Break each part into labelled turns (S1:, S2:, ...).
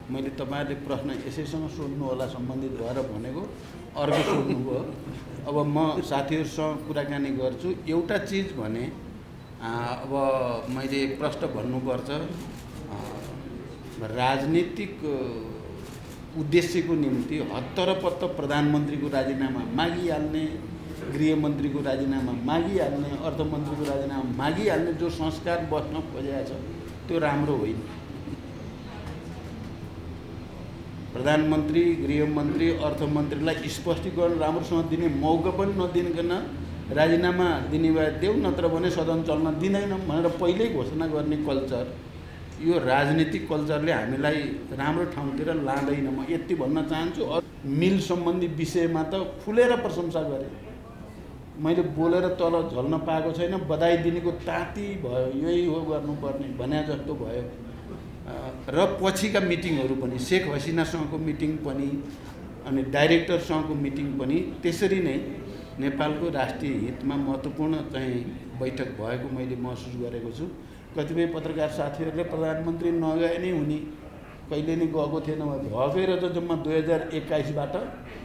S1: मैले तपाईहरुले प्रश्न यसैसँग सोध्नु होला सम्बन्धित भएर भनेको अर्को सोध्नुभयो। अब म साथीहरुसँग कुराकानी गर्छु। एउटा चीज भने अब मैले प्रश्न भन्नुपर्छ, राजनीतिक उद्देश्यको निम्ति हत्तरपत्त प्रधानमन्त्रीको राजीनामा मागिहाल्ने, गृहमन्त्रीको राजीनामा मागिहाल्ने, अर्थमन्त्रीको राजीनामा मागिहाल्ने जो संस्कार बस्न खोजेको छ त्यो राम्रो होइन। प्रधानमन्त्री, गृहमन्त्री, अर्थमन्त्रीलाई स्पष्टीकरण राम्रोसँग दिने मौका पनि नदिनकन राजीनामा दिने भए देऊ, नत्र भने सदन चल्न दिँदैनौँ भनेर पहिल्यै घोषणा गर्ने कल्चर, यो राजनीतिक कल्चरले हामीलाई राम्रो ठाउँतिर लाँदैन। म यति भन्न चाहन्छु। मिल सम्बन्धी विषयमा त खुलेर प्रशंसा गरे। मैले बोलेर तल झल्न पाएको छैन। बधाई दिनेको ताती भयो, यही हो गर्नुपर्ने भने जस्तो भयो। र पछिका मिटिङहरू पनि, शेख हसिनासँगको मिटिङ पनि अनि डाइरेक्टरसँगको मिटिङ पनि त्यसरी नै नेपालको राष्ट्रिय हितमा महत्त्वपूर्ण चाहिँ बैठक भएको मैले महसुस गरेको छु। कतिपय पत्रकार साथीहरूले प्रधानमन्त्री नगए नै हुने, कहिले नै गएको थिएन, भएकै रहेछ। जम्मा 2021बाट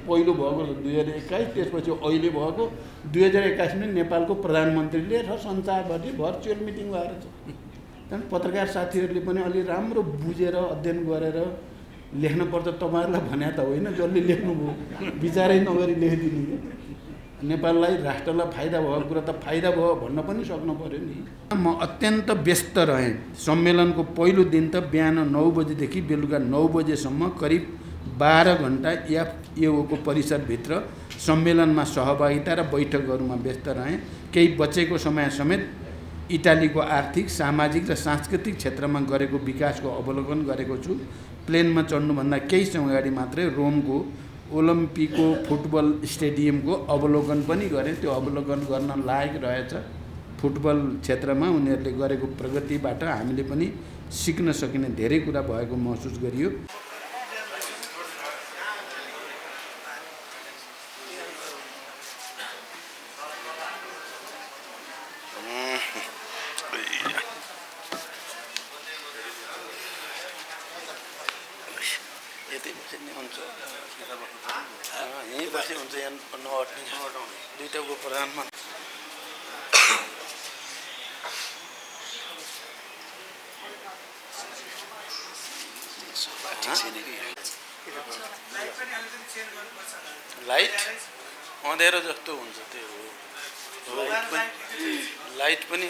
S1: पहिलो भएको 2021, त्यसपछि अहिले भएको 2021 में नेपालको प्रधानमन्त्रीले र संसारभरि भर्चुअल मिटिङ भएर छ। त्यहाँदेखि पत्रकार साथीहरूले पनि अलि राम्रो बुझेर अध्ययन गरेर लेख्नुपर्छ। तपाईहरुलाई भने त होइन, जसले लेख्नुभयो विचारै नगरी लेखिदिनु। नेपाललाई, राष्ट्रलाई फाइदा भएको कुरा त फाइदा भयो भन्न पनि सक्नु पर्यो नि। म अत्यन्त व्यस्त रहेँ। सम्मेलनको पहिलो दिन त बिहान 9 बजेदेखि बेलुका 9 बजेसम्म करिब 12 घण्टा एफएओको परिसरभित्र सम्मेलनमा सहभागिता र बैठकहरूमा व्यस्त रहेँ। केही बचेको समय समेत इटालीको आर्थिक, सामाजिक र सांस्कृतिक क्षेत्रमा गरेको विकासको अवलोकन गरेको छु। प्लेनमा चढ्नुभन्दा केही समय अगाडि मात्रै रोमको ओलम्पिको फुटबल स्टेडियमको अवलोकन पनि गरेँ। त्यो अवलोकन गर्न लायक रहेछ। फुटबल क्षेत्रमा उनीहरूले गरेको प्रगतिबाट हामीले पनि सिक्न सकिने धेरै कुरा भएको महसुस गरियो। यहीँ बस्ने हुन्छ, यहाँ नअट्ने दुईटाको प्रधानमन्त्री। लाइट अँध्यारो जस्तो हुन्छ, त्यो लाइट पनि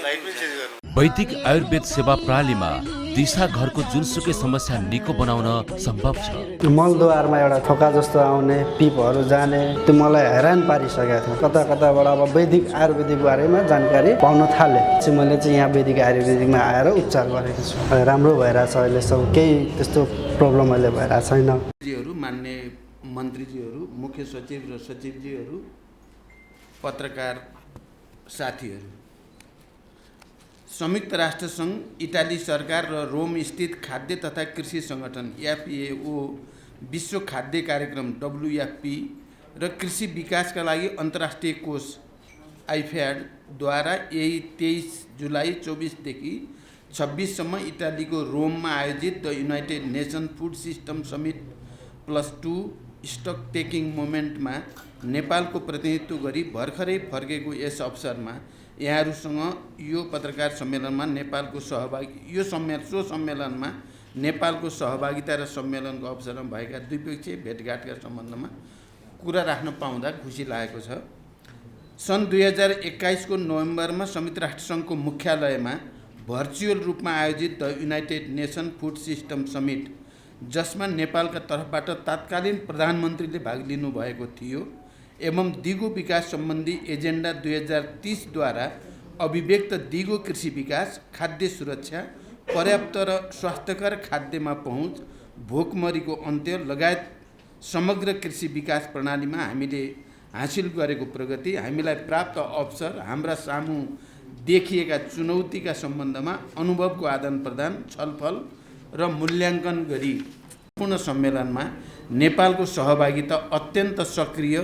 S2: वैदिक आयुर्वेद सेवा प्रणालीमा दिशा घरको जुनसुकै समस्या निको बनाउन सम्भव छ।
S3: मलद्वारमा एउटा थोका जस्तो आउने, पिपहरू जाने, त्यो मलाई हैरान पारिसकेको थियो। कता कताबाट अब वैदिक आयुर्वेदिक बारेमा जानकारी पाउन थाले। मैले चाहिँ यहाँ वैदिक आयुर्वेदिकमा आएर उपचार गरेको छु। राम्रो भइरहेछ अहिले, सब केही त्यस्तो प्रब्लम अहिले भइरहेको छैन।
S1: मान्य मन्त्रीजीहरू, मुख्य सचिव र सचिवजीहरू, पत्रकार साथीहरू, संयुक्त राष्ट्र सङ्घ, इटाली सरकार र रोम स्थित खाद्य तथा कृषि सङ्गठन एफएओ, विश्व खाद्य कार्यक्रम WFP र कृषि विकासका लागि अन्तर्राष्ट्रिय कोष आइफ्याडद्वारा यही 23 जुलाई 24देखि 26सम्म इटालीको रोममा आयोजित the united nation food system summit +2 stock taking मोमेन्टमा नेपालको प्रतिनिधित्व गरी भर्खरै फर्केको यस अवसरमा यहाँहरूसँग यो पत्रकार सम्मेलनमा नेपालको सम्मेलनमा नेपालको सहभागिता र सम्मेलनको अवसरमा भएका द्विपक्षीय भेटघाटका सम्बन्धमा कुरा राख्न पाउँदा खुसी लागेको छ। सन् 2021 को नोभेम्बरमा संयुक्त राष्ट्रसङ्घको मुख्यालयमा भर्चुअल रूपमा आयोजित the united nation food system summit, जसमा नेपालका तर्फबाट तत्कालीन प्रधानमन्त्रीले भाग लिनुभएको थियो एवं दिगो विकास सम्बन्धी एजेन्डा 2030द्वारा अभिव्यक्त दिगो कृषि विकास, खाद्य सुरक्षा, पर्याप्त र स्वास्थ्यकर खाद्यमा पहुँच, भोकमरीको अन्त्य लगायत समग्र कृषि विकास प्रणालीमा हामीले हासिल गरेको प्रगति, हामीलाई प्राप्त अवसर, हाम्रा सामु देखिएका चुनौतीका सम्बन्धमा अनुभवको आदान प्रदान, छलफल र मूल्याङ्कन गरी पूर्ण सम्मेलनमा नेपालको सहभागिता अत्यन्त सक्रिय,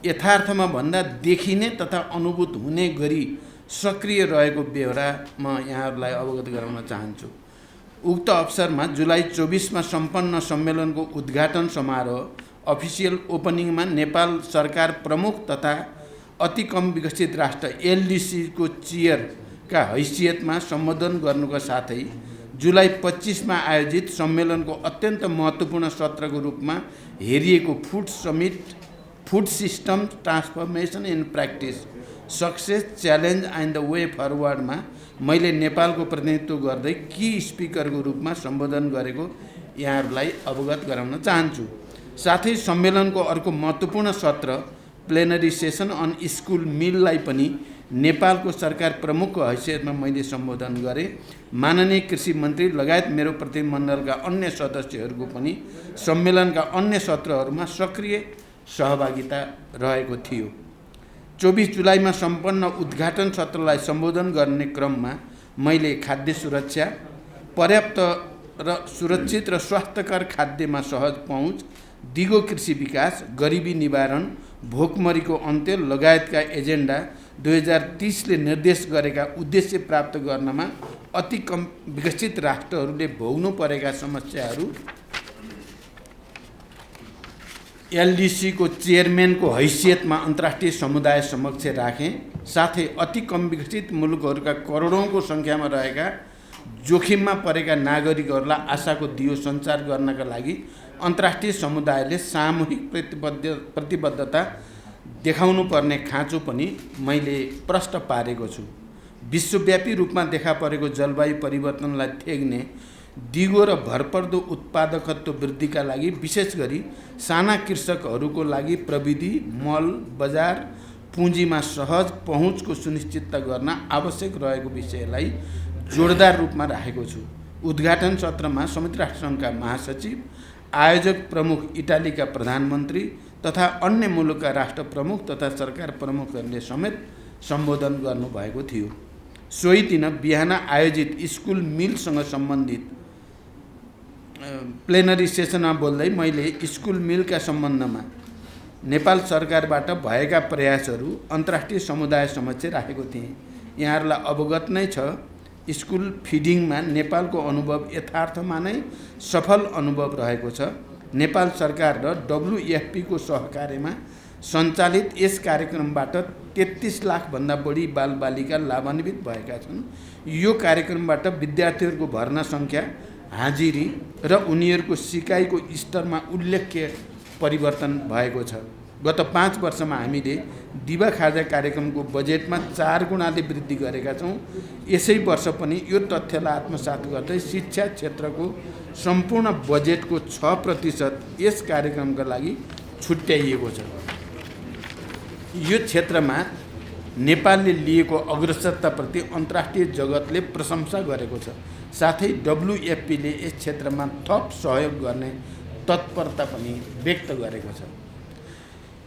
S1: यथार्थमा भन्दा देखिने तथा अनुभूत हुने गरी सक्रिय रहेको बेहोरा म यहाँहरूलाई अवगत गराउन चाहन्छु। उक्त अवसरमा जुलाई 24 सम्पन्न सम्मेलनको उद्घाटन समारोह अफिसियल ओपनिङमा नेपाल सरकार प्रमुख तथा अति कम विकसित राष्ट्र एलडीसी को चेयरका हैसियतमा सम्बोधन गर्नुका साथै जुलाई 25 आयोजित सम्मेलनको अत्यन्त महत्त्वपूर्ण सत्रको रूपमा हेरिएको food system transformation in practice success challenge and the way फरवर्डमा मैले नेपालको प्रतिनिधित्व गर्दै की स्पिकरको रूपमा सम्बोधन गरेको यहाँहरूलाई अवगत गराउन चाहन्छु। साथै सम्मेलनको अर्को महत्त्वपूर्ण सत्र प्लेनरी सेसन अन स्कुल मिललाई पनि नेपालको सरकार प्रमुखको हैसियतमा मैले सम्बोधन गरेँ। माननीय कृषि मन्त्री लगायत मेरो प्रतिनिधिमण्डलका अन्य सदस्यहरूको पनि सम्मेलनका अन्य सत्रहरूमा सक्रिय सहभागिता रहेको थियो। 24 जुलाईमा सम्पन्न उद्घाटन सत्रलाई सम्बोधन गर्ने क्रममा मैले खाद्य सुरक्षा, पर्याप्त र सुरक्षित र स्वास्थ्यकर खाद्यमा सहज पहुँच, दिगो कृषि विकास, गरिबी निवारण, भोकमरीको अन्त्य लगायतका एजेन्डा 2030 ले निर्देश गरेका उद्देश्य प्राप्त गर्नमा अति कम विकसित राष्ट्रहरूले भोग्नु परेका समस्याहरू एलडीसी को चेयरम्यानको हैसियतमा अन्तर्राष्ट्रिय समुदाय समक्ष राखेँ। साथै अति कम विकसित मुलुकहरूका करोडौँको सङ्ख्यामा रहेका जोखिममा परेका नागरिकहरूलाई आशाको दियो सञ्चार गर्नका लागि अन्तर्राष्ट्रिय समुदायले सामूहिक प्रतिबद्धता देखाउनु पर्ने खाँचो पनि मैले प्रष्ट पारेको छु। विश्वव्यापी रूपमा देखा परेको जलवायु परिवर्तनलाई थेग्ने दिगो र भरपर्दो उत्पादकत्व वृद्धिका लागि विशेष गरी साना कृषकहरूको लागि प्रविधि, मल, बजार, पुँजीमा सहज पहुँचको सुनिश्चितता गर्न आवश्यक रहेको विषयलाई जोडदार रूपमा राखेको छु। उद्घाटन सत्रमा संयुक्त राष्ट्रसङ्घका महासचिव, आयोजक प्रमुख इटालीका प्रधानमन्त्री तथा अन्य मुलुकका राष्ट्र प्रमुख तथा सरकार प्रमुखहरूले समेत सम्बोधन गर्नुभएको थियो। सोही दिन बिहान आयोजित स्कुल मिलसँग सम्बन्धित प्लेनरी सेसनमा बोल्दै मैले स्कुल मिलका सम्बन्धमा नेपाल सरकारबाट भएका प्रयासहरू अन्तर्राष्ट्रिय समुदाय समक्ष राखेको थिएँ। यहाँहरूलाई अवगत नै छ, स्कुल फिडिङमा नेपालको अनुभव यथार्थमा नै सफल अनुभव रहेको छ। नेपाल सरकार र WFP को सहकार्यमा सञ्चालित यस कार्यक्रमबाट 33 लाखभन्दा बढी बालबालिका लाभान्वित भएका छन्। यो कार्यक्रमबाट विद्यार्थीहरूको भर्ना सङ्ख्या, हाजिरी र उनीहरूको सिकाइको स्तरमा उल्लेख्य परिवर्तन भएको छ। गत 5 वर्षमा हामीले दिवा खाजा कार्यक्रमको बजेटमा 4 गुणाले वृद्धि गरेका छौँ। यसै वर्ष पनि यो तथ्यलाई आत्मसात गर्दै शिक्षा क्षेत्रको सम्पूर्ण बजेटको 6% यस कार्यक्रमका लागि छुट्याइएको छ। यो क्षेत्रमा नेपालले लिएको अग्रसरताप्रति अन्तर्राष्ट्रिय जगतले प्रशंसा गरेको छ। साथै WFP ले यस क्षेत्रमा थप सहयोग गर्ने तत्परता पनि व्यक्त गरेको छ।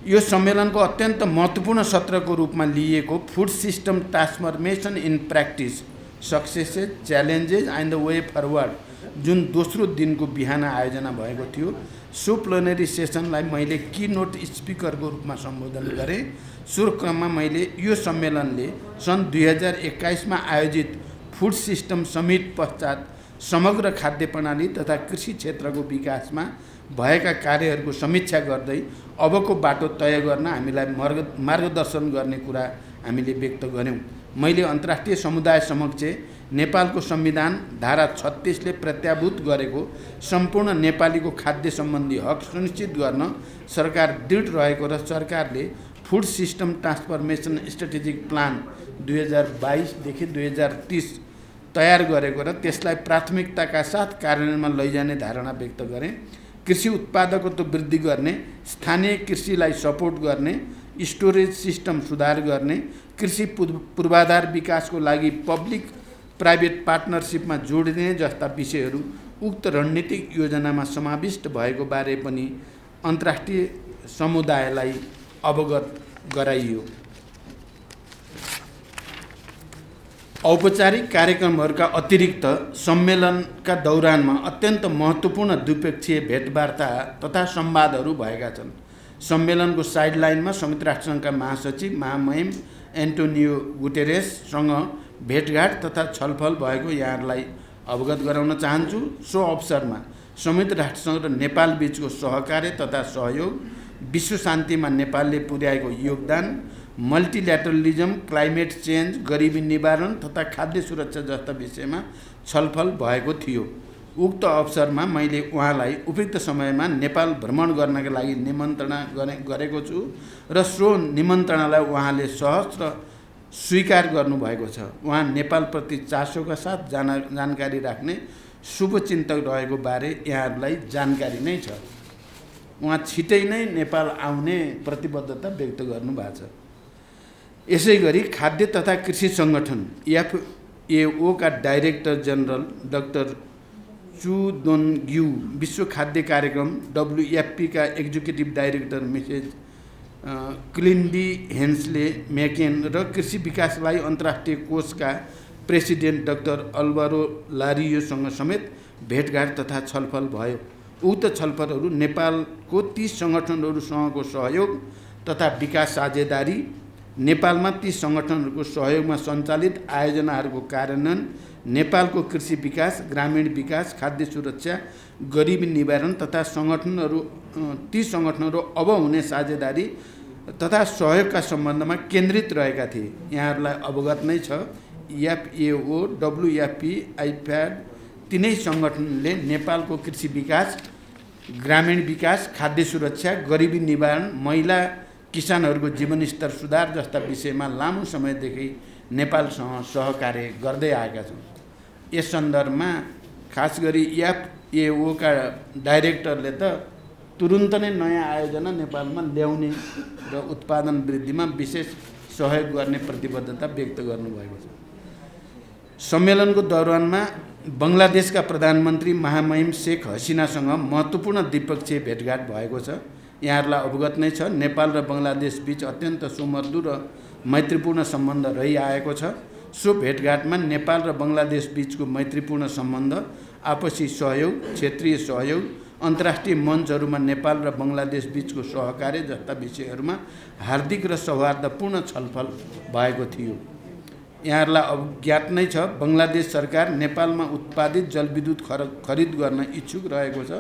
S1: यो सम्मेलनको अत्यन्त महत्त्वपूर्ण सत्रको रूपमा लिएको food system transformation in practice successes challenges and the way forward जुन दोस्रो दिनको बिहान आयोजना भएको थियो, सो प्लेनरी सेसनलाई मैले की नोट स्पिकरको रूपमा सम्बोधन गरेँ। सो क्रममा मैले यो सम्मेलनले सन् 2021 आयोजित फुड सिस्टम समिट पश्चात समग्र खाद्य प्रणाली तथा कृषि क्षेत्रको विकासमा भएका कार्यहरूको समीक्षा गर्दै अबको बाटो तय गर्न हामीलाई मार्गदर्शन गर्ने कुरा हामीले व्यक्त गर्यौँ। मैले अन्तर्राष्ट्रिय समुदाय समक्ष नेपालको संविधान धारा 36 ले प्रत्याभूत गरेको सम्पूर्ण नेपालीको खाद्य सम्बन्धी हक सुनिश्चित गर्न सरकार दृढ रहेको र सरकारले food system transformation strategic plan 2022 देखि 2030 तयार गरेको र त्यसलाई प्राथमिकताका साथ कार्यान्वयनमा लैजाने धारणा व्यक्त गरेँ। कृषि उत्पादकत्व वृद्धि गर्ने, स्थानीय कृषिलाई सपोर्ट गर्ने, स्टोरेज सिस्टम सुधार गर्ने, कृषि पूर्वाधार विकासको लागि पब्लिक प्राइभेट पार्टनरसिपमा जोडिने जस्ता विषयहरू उक्त रणनीतिक योजनामा समाविष्ट भएको बारे पनि अन्तर्राष्ट्रिय समुदायलाई अवगत गराइयो। औपचारिक कार्यक्रमहरूका अतिरिक्त सम्मेलनका दौरानमा अत्यन्त महत्त्वपूर्ण द्विपक्षीय भेटवार्ता तथा संवादहरू भएका छन्। सम्मेलनको साइडलाइनमा संयुक्त राष्ट्रसङ्घका महासचिव महामहिम एन्टोनियो गुटेरेससँग भेटघाट तथा छलफल भएको यहाँहरूलाई अवगत गराउन चाहन्छु। सो अवसरमा संयुक्त राष्ट्रसङ्घ र नेपाल बीचको सहकार्य तथा सहयोग, विश्व शान्तिमा नेपालले पुर्याएको योगदान, मल्टिल्याटरलिजम, क्लाइमेट चेन्ज, गरिबी निवारण तथा खाद्य सुरक्षा जस्ता विषयमा छलफल भएको थियो। उक्त अवसरमा मैले उहाँलाई उपयुक्त समयमा नेपाल भ्रमण गर्नका लागि निमन्त्रणा गरेको छु र सो निमन्त्रणालाई उहाँले सहर्ष स्वीकार गर्नुभएको छ। उहाँ नेपालप्रति चासोका साथ जानकारी राख्ने शुभचिन्तक रहेको बारे यहाँहरूलाई जानकारी नै छ। उहाँ छिटै नै नेपाल आउने प्रतिबद्धता व्यक्त गर्नुभएको छ। यसै गरी खाद्य तथा कृषि सङ्गठन FAO का डाइरेक्टर जनरल डाक्टर चु दोन ग्यू, विश्व खाद्य कार्यक्रम WFP का एक्जिक्युटिभ डाइरेक्टर मिसेज क्लिन्डी हेन्सले मेकेन र कृषि विकासलाई अन्तर्राष्ट्रिय कोषका प्रेसिडेन्ट डाक्टर अल्भारो लारियोसँग समेत भेटघाट तथा छलफल भयो। उक्त छलफलहरू नेपालको ती सङ्गठनहरूसँगको सहयोग तथा विकास साझेदारी, नेपालमा ती सङ्गठनहरूको सहयोगमा सञ्चालित आयोजनाहरूको कार्यान्वयन, नेपालको कृषि विकास, ग्रामीण विकास, खाद्य सुरक्षा, गरिबी निवारण तथा ती सङ्गठनहरू अब हुने साझेदारी तथा सहयोगका सम्बन्धमा केन्द्रित रहेका थिए। यहाँहरूलाई अवगत नै छ, FAO, WFP, IFAD तीनै सङ्गठनले नेपालको कृषि विकास, ग्रामीण विकास, खाद्य सुरक्षा, गरिबी निवारण, महिला किसानहरूको जीवनस्तर सुधार जस्ता विषयमा लामो समयदेखि नेपालसँग सहकार्य गर्दै आएका छौँ। यस सन्दर्भमा खास गरी FAO का डाइरेक्टरले त तुरुन्त नै नयाँ आयोजना नेपालमा ल्याउने र उत्पादन वृद्धिमा विशेष सहयोग गर्ने प्रतिबद्धता व्यक्त गर्नुभएको छ। सम्मेलनको दौरानमा बङ्गलादेशका प्रधानमन्त्री महामहिम शेख हसिनासँग महत्त्वपूर्ण द्विपक्षीय भेटघाट भएको छ। यहाँहरूलाई अवगत नै छ, नेपाल र बङ्गलादेश बीच अत्यन्त सुमधुर र मैत्रीपूर्ण सम्बन्ध रहिआएको छ। सो भेटघाटमा नेपाल र बङ्गलादेश बीचको मैत्रीपूर्ण सम्बन्ध, आपसी सहयोग, क्षेत्रीय सहयोग, अन्तर्राष्ट्रिय मञ्चहरूमा नेपाल र बङ्गलादेश बीचको सहकार्य जस्ता विषयहरूमा हार्दिक र सौहार्दपूर्ण छलफल भएको थियो। यहाँहरूलाई अवज्ञात नै छ, बङ्गलादेश सरकार नेपालमा उत्पादित जलविद्युत खरिद गर्न इच्छुक रहेको छ।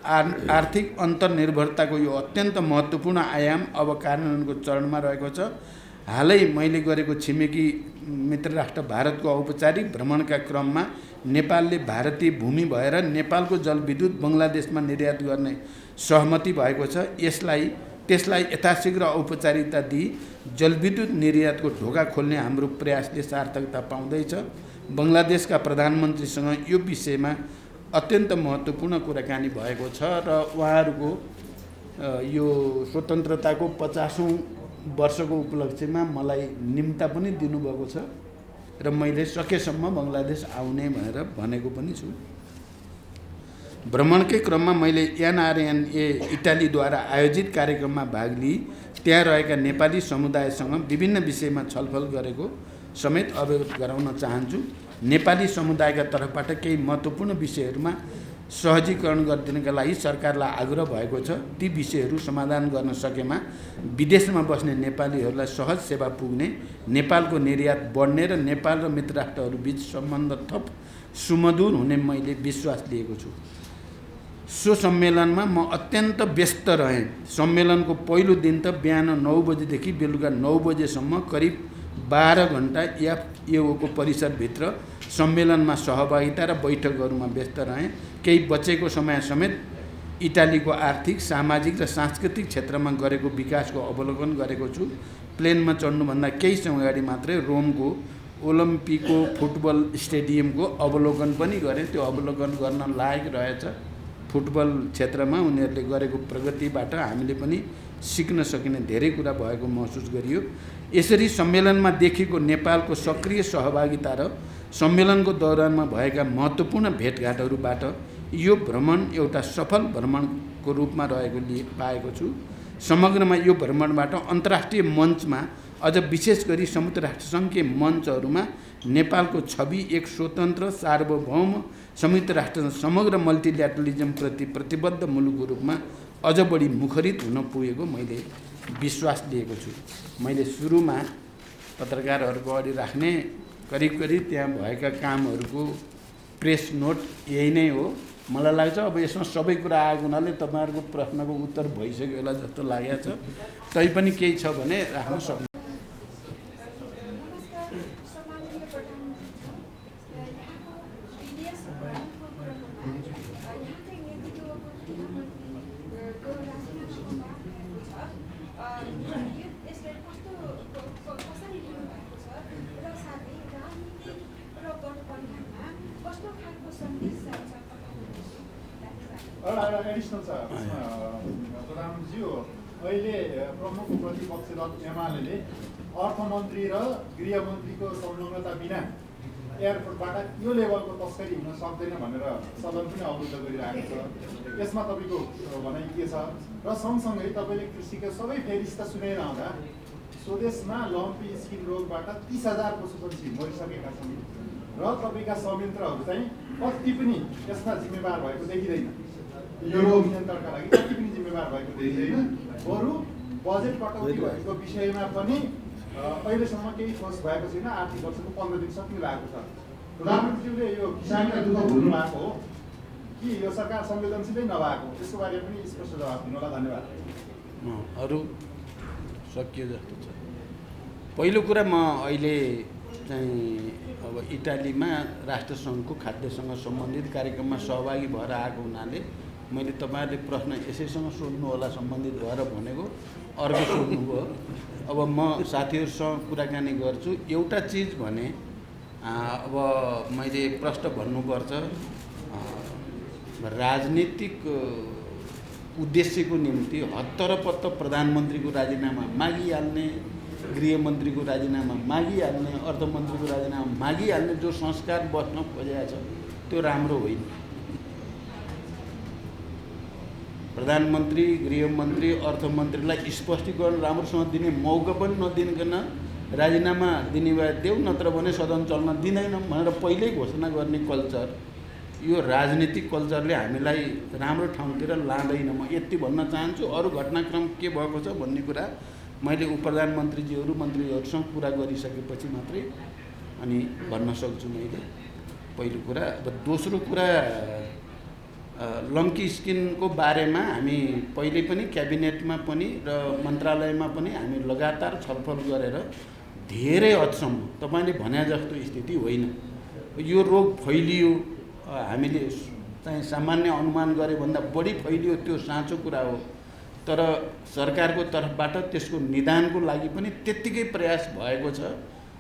S1: आर्थिक अन्तर्निर्भरताको यो अत्यन्त महत्त्वपूर्ण आयाम अब कार्यान्वयनको चरणमा रहेको छ। हालै मैले गरेको छिमेकी मित्र राष्ट्र भारतको औपचारिक भ्रमणका क्रममा नेपालले भारतीय भूमि भएर नेपालको जलविद्युत बङ्गलादेशमा निर्यात गर्ने सहमति भएको छ। त्यसलाई यथाशीघ्र औपचारिकता दिई जलविद्युत निर्यातको ढोका खोल्ने हाम्रो प्रयासले सार्थकता पाउँदैछ। बङ्गलादेशका प्रधानमन्त्रीसँग यो विषयमा अत्यन्त महत्त्वपूर्ण कुराकानी भएको छ र उहाँहरूको यो स्वतन्त्रताको 50औं वर्षको उपलक्ष्यमा मलाई निम्ता पनि दिनुभएको छ र मैले सकेसम्म बङ्गलादेश आउने भनेर भनेको पनि छु। भ्रमणकै क्रममा मैले NRNA इटालीद्वारा आयोजित कार्यक्रममा भाग लिई त्यहाँ रहेका नेपाली समुदायसँग विभिन्न विषयमा छलफल गरेको समेत अवगत गराउन चाहन्छु। नेपाली समुदायका तर्फबाट केही महत्त्वपूर्ण विषयहरूमा सहजीकरण गरिदिनका लागि सरकारलाई आग्रह भएको छ। ती विषयहरू समाधान गर्न सकेमा विदेशमा बस्ने नेपालीहरूलाई सहज सेवा पुग्ने, नेपालको निर्यात बढ्ने र नेपाल र मित्र राष्ट्रहरूबीच सम्बन्ध थप सुमधुर हुने मैले विश्वास लिएको छु। सो सम्मेलनमा म अत्यन्त व्यस्त रहेँ। सम्मेलनको पहिलो दिन त बिहान 9 बजेदेखि बेलुका 9 बजेसम्म करिब 12 घण्टा FAO को परिसरभित्र सम्मेलनमा सहभागिता र बैठकहरूमा व्यस्त रहेँ। केही बचेको समय समेत इटालीको आर्थिक, सामाजिक र सांस्कृतिक क्षेत्रमा गरेको विकासको अवलोकन गरेको छु। प्लेनमा चढ्नुभन्दा केही समय अगाडि मात्रै रोमको ओलम्पिको फुटबल स्टेडियमको अवलोकन पनि गरेँ। त्यो अवलोकन गर्न लायक रहेछ। फुटबल क्षेत्रमा उनीहरूले गरेको प्रगतिबाट हामीले पनि सिक्न सकिने धेरै कुरा भएको महसुस गरियो। यसरी सम्मेलनमा देखिएको नेपालको सक्रिय सहभागिता र सम्मेलनको दौरानमा भएका महत्त्वपूर्ण भेटघाटहरूबाट यो भ्रमण एउटा सफल भ्रमणको रूपमा रहेको पाएको छु। समग्रमा यो भ्रमणबाट अन्तर्राष्ट्रिय मञ्चमा अझ विशेष गरी संयुक्त राष्ट्रसङ्घीय मञ्चहरूमा नेपालको छवि एक स्वतन्त्र, सार्वभौम, संयुक्त राष्ट्र समग्र मल्टिल्याटरलिजमप्रति प्रतिबद्ध मुलुकको रूपमा अझ बढी मुखरित हुन पुगेको मैले विश्वास लिएको छु। मैले सुरुमा पत्रकारहरूको अगाडि राख्ने करिब त्यहाँ भएका कामहरूको प्रेस नोट यही नै हो। मलाई लाग्छ अब यसमा सबै कुरा आएको हुनाले तपाईँहरूको प्रश्नको उत्तर भइसक्यो होला जस्तो लागेको छ। तैपनि केही छ भने राख्न सक्नु।
S4: एडिसनल छ प्रधानमन्त्रीज्यू, अहिले प्रमुख प्रतिपक्ष दल एमाले अर्थमन्त्री र गृहमन्त्रीको संलग्नता बिना एयरपोर्टबाट यो लेभलको तस्करी हुन सक्दैन भनेर सदन पनि अवरुद्ध गरिरहेको छ। यसमा तपाईँको भनाइ के छ? र सँगसँगै तपाईँले कृषिका सबै फेरिस्ता सुनाइरहँदा स्वदेशमा लम्पी स्किन रोगबाट 30,000 पशुपक्षी मरिसकेका छन् र तपाईँका संयन्त्रहरू चाहिँ कति पनि यसमा जिम्मेवार भएको देखिँदैन। यो रोग नियन्त्रणका लागि कति पनि जिम्मेवार भएको देखिँदैन। बरु बजेट कटौती भएको विषयमा पनि अहिलेसम्म केही ठोस भएको छैन। आर्थिक वर्षको 15 दिन सक्ने भएको छ। प्रधानमन्त्रीले यो किसानका दुःख भुल्नु भएको हो कि यो सरकार संवेदनशीलै नभएको? त्यसको बारेमा पनि स्पष्ट जवाब दिनु होला। धन्यवाद।
S1: अरू सकियो जस्तो छ। पहिलो कुरा, म अहिले चाहिँ अब इटालीमा राष्ट्रसङ्घको खाद्यसँग सम्बन्धित कार्यक्रममा सहभागी भएर आएको हुनाले मैले तपाईँहरूले प्रश्न यसैसँग सोध्नु होला सम्बन्धित भएर भनेको, अर्को सोध्नुभयो। अब म साथीहरूसँग कुराकानी गर्छु। एउटा चिज भने अब मैले प्रश्न भन्नुपर्छ, राजनीतिक उद्देश्यको निम्ति हत्तरपत्त प्रधानमन्त्रीको राजीनामा मागिहाल्ने, गृहमन्त्रीको राजीनामा मागिहाल्ने, अर्थमन्त्रीको राजीनामा मागिहाल्ने जो संस्कार बस्न खोजेको छ त्यो राम्रो होइन। प्रधानमन्त्री, गृहमन्त्री, अर्थमन्त्रीलाई स्पष्टीकरण राम्रोसँग दिने मौका पनि नदिनकन राजीनामा दिने भए देऊ, नत्र भने सदन चल्न दिँदैन भनेर पहिल्यै घोषणा गर्ने कल्चर, यो राजनीतिक कल्चरले हामीलाई राम्रो ठाउँतिर लाँदैन। म यति भन्न चाहन्छु। अरू घटनाक्रम के भएको छ भन्ने कुरा मैले उपप्रधानमन्त्रीज्यूहरू मन्त्रीहरूसँग कुरा गरिसकेपछि मात्रै अनि भन्न सक्छु मैले। पहिलो कुरा। अब दोस्रो कुरा, लङ्की स्किनको बारेमा हामी पहिले पनि क्याबिनेटमा पनि र मन्त्रालयमा पनि हामी लगातार छलफल गरेर धेरै हदसम्म तपाईँले भने जस्तो स्थिति होइन। यो रोग फैलियो, हामीले चाहिँ सामान्य अनुमान गरे भन्दा बढी फैलियो, त्यो साँचो कुरा हो। तर सरकारको तर्फबाट त्यसको निदानको लागि पनि त्यत्तिकै प्रयास भएको छ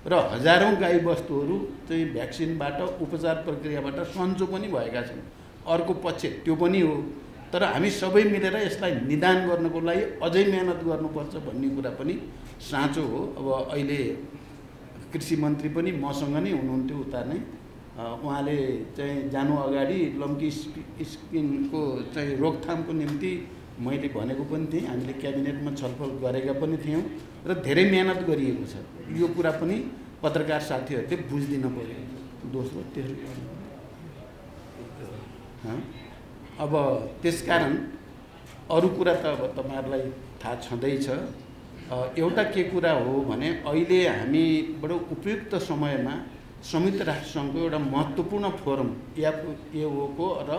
S1: र हजारौँ गाईबस्तुहरू चाहिँ भ्याक्सिनबाट, उपचार प्रक्रियाबाट सन्चो पनि भएका छन्। अर्को पक्ष त्यो पनि हो। तर हामी सबै मिलेर यसलाई निदान गर्नको लागि अझै मेहनत गर्नुपर्छ भन्ने कुरा पनि साँचो हो। अब अहिले कृषि मन्त्री पनि मसँग नै हुनुहुन्थ्यो उता नै। उहाँले चाहिँ जानु अगाडि लम्की स्किनको चाहिँ रोकथामको निम्ति मैले भनेको पनि थिएँ, हामीले क्याबिनेटमा छलफल गरेका पनि थियौँ र धेरै मेहनत गरिएको छ। यो कुरा पनि पत्रकार साथीहरूले बुझिदिन पर्यो। दोस्रो तेस्रो अब त्यसकारण अरू कुरा त अब तपाईँहरूलाई थाहा छँदैछ। एउटा के कुरा हो भने अहिले हामी बडो उपयुक्त समयमा संयुक्त राष्ट्रसङ्घको एउटा महत्त्वपूर्ण फोरम एओको र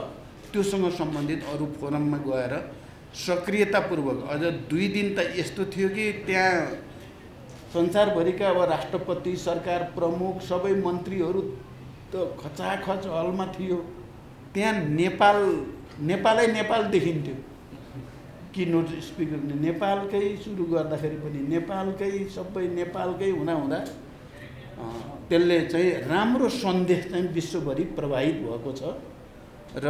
S1: त्योसँग सम्बन्धित अरू फोरममा गएर सक्रियतापूर्वक, अझ 2 दिन त यस्तो थियो कि त्यहाँ संसारभरिका अब राष्ट्रपति, सरकार प्रमुख, सबै मन्त्रीहरू त खचाखच हलमा थियो। त्यहाँ नेपाल देखिन्थ्यो। कि नोट स्पिकर नेपालकै सुरु गर्दाखेरि पनि नेपालकै सबै नेपालकै हुँदा त्यसले चाहिँ राम्रो सन्देश चाहिँ विश्वभरि प्रभावित भएको छ। र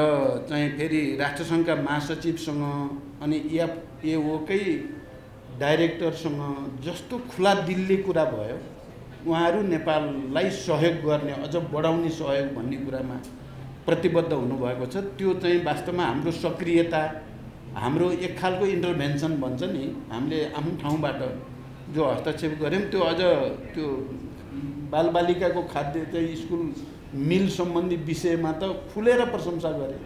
S1: चाहिँ फेरि राष्ट्रसङ्घका महासचिवसँग अनि एओकै डाइरेक्टरसँग जस्तो खुला दिलले कुरा भयो, उहाँहरू नेपाललाई सहयोग गर्ने, अझ बढाउने सहयोग भन्ने कुरामा प्रतिबद्ध हुनुभएको छ। त्यो चाहिँ वास्तवमा हाम्रो सक्रियता, हाम्रो एक खालको इन्टरभेन्सन भन्छ नि, हामीले आफ्नो ठाउँबाट जो हस्तक्षेप गऱ्यौँ त्यो अझ त्यो बालबालिकाको खाद्य चाहिँ स्कुल मिल सम्बन्धी विषयमा त खुलेर प्रशंसा गरेँ।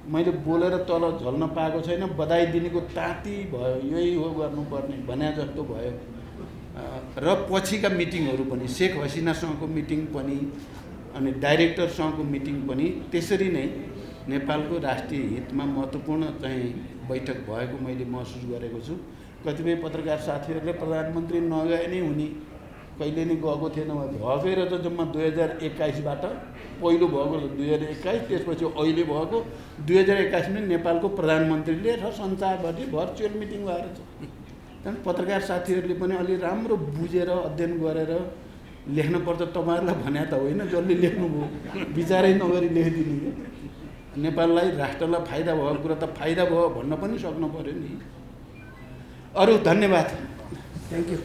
S1: मैले बोलेर तल झल्न पाएको छैन, बधाई दिनेको ताती भयो, यही हो गर्नुपर्ने भने जस्तो भयो। र पछिका मिटिङहरू पनि, शेख हसिनासँगको मिटिङ पनि अनि डाइरेक्टरसँगको मिटिङ पनि त्यसरी नै नेपालको राष्ट्रिय हितमा महत्त्वपूर्ण चाहिँ बैठक भएको मैले महसुस गरेको छु। कतिपय पत्रकार साथीहरूले प्रधानमन्त्री नगए नै हुने, कहिले नै गएको थिएन, भएकै रहेछ। जम्मा 2021बाट पहिलो भएको 2021, त्यसपछि अहिले भएको 2021 मा नेपालको प्रधानमन्त्रीले र संसारभरि भर्चुअल मिटिङ भएर छ। त्यहाँदेखि पत्रकार साथीहरूले पनि अलि राम्रो बुझेर अध्ययन गरेर लेख्नुपर्छ। तपाईँहरूलाई भने त होइन, जसले लेख्नुभयो विचारै नगरी लेखिदिनु। नेपाललाई राष्ट्रलाई फाइदा भएको कुरा त फाइदा भयो भन्न पनि सक्नु पर्यो नि। अरू धन्यवाद, थ्याङ्क यू।